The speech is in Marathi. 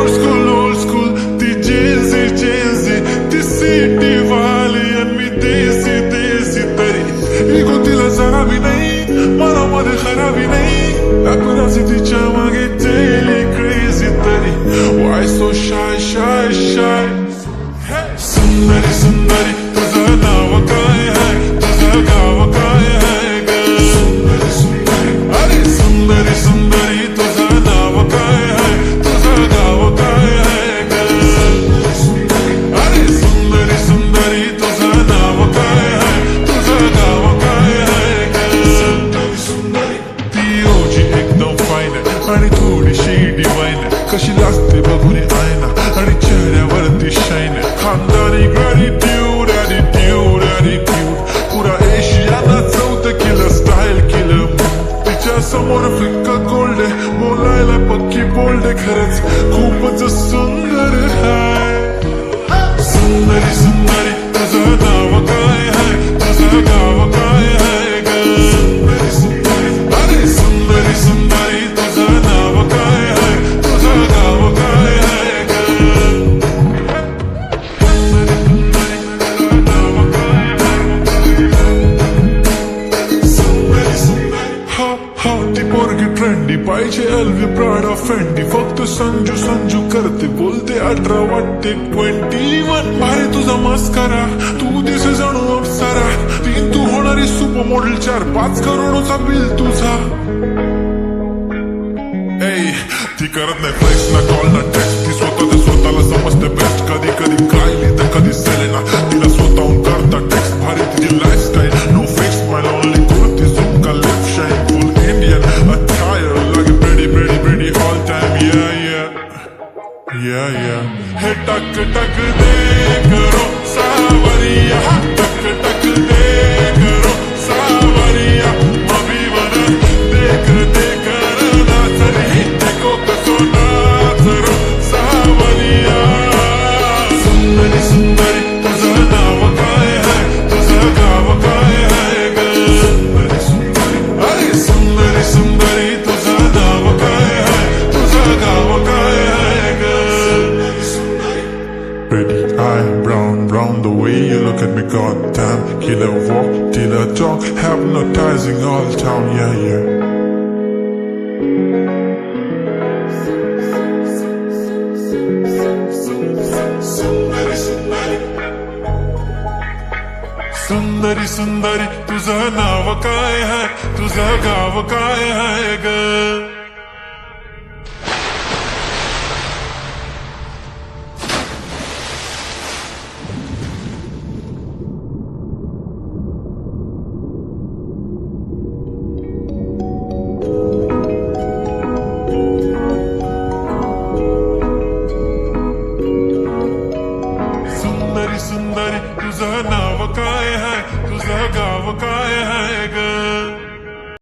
old school, ती जेन्झी ती सिटी वाली आणि मी देसी तरी इगो तिला जरा भी नाही मनामध्ये खराबी नाही अपराधी तिच्या मागे daily crazy तरी why so shy सुंदरी तुझं नाव काय आहे तुझं गाव काय आहे ग अरे सुंदरी तुझं नाव काय आहे तुझं गाव काय आहे ग अरे सुंदरी तुझं नाव काय आहे तुझं गाव काय आहे ग ती ओजी एकदम फाईन आहे आणि थोडीशी डिवाईन आहे कशी लागते बघून आयना आणि चेहऱ्यावरती शाईन आहे खानदानी gratitude पुरा एशियाना चौथं केलं स्टाईल केलं तिच्या समोर फिक्का गोल्ड आहे बोलायला पक्की बोल्ड आहे खरंच खूपच सुंदर आहे सुंदरी तुझं नाव काय आहे तुझं गाव काय आहे ग अरे सुंदरी तुझं नाव काय आहे तुझं गाव काय आहे ग ती पोरगी ट्रेंडी पाहिजे एलवी प्राडा फेंडी फक्त संजू करते बोलते 18 वाटते 21 भारी तुझा मस्करा तू दिसे जणू अप्सरा ती तू होणारी सुपर मॉडेल 4-5 करोडचा बिल तुझा ती करत नाही फ्लेक्स ना कॉल ना टेक्स्ट ती स्वतःला समजते बेस्ट कधी कायली तर कधी सेलेना तिला स्वतःहून करता टेक्स्ट भारी तिची लाईफस्टाईल नो फिक्स माय ओनली कुर्ती झुमका लिप शाईन फुल इंडियन अटायर लगे pretty all time yeah हे टक दे करो सावरिया टक दे करो सावरिया अभी बना देख ना सरी देखो कसो नाचरो सावरिया सुंदरी तुझं नाव काय आहे तुझं गाव काय आहे ग अरे सुंदरी तुझं नाव काय आहे तुझं गाव काय आहे ग Pretty eye, brown the way you look at me, goddamn. Killer walk, killer talk, hypnotizing all town, yeah. सुंदरी तुझं नाव काय आहे तुझं गाव काय आहे ग सुंदरी तुझं नाव काय आहे तुझं गाव काय आहे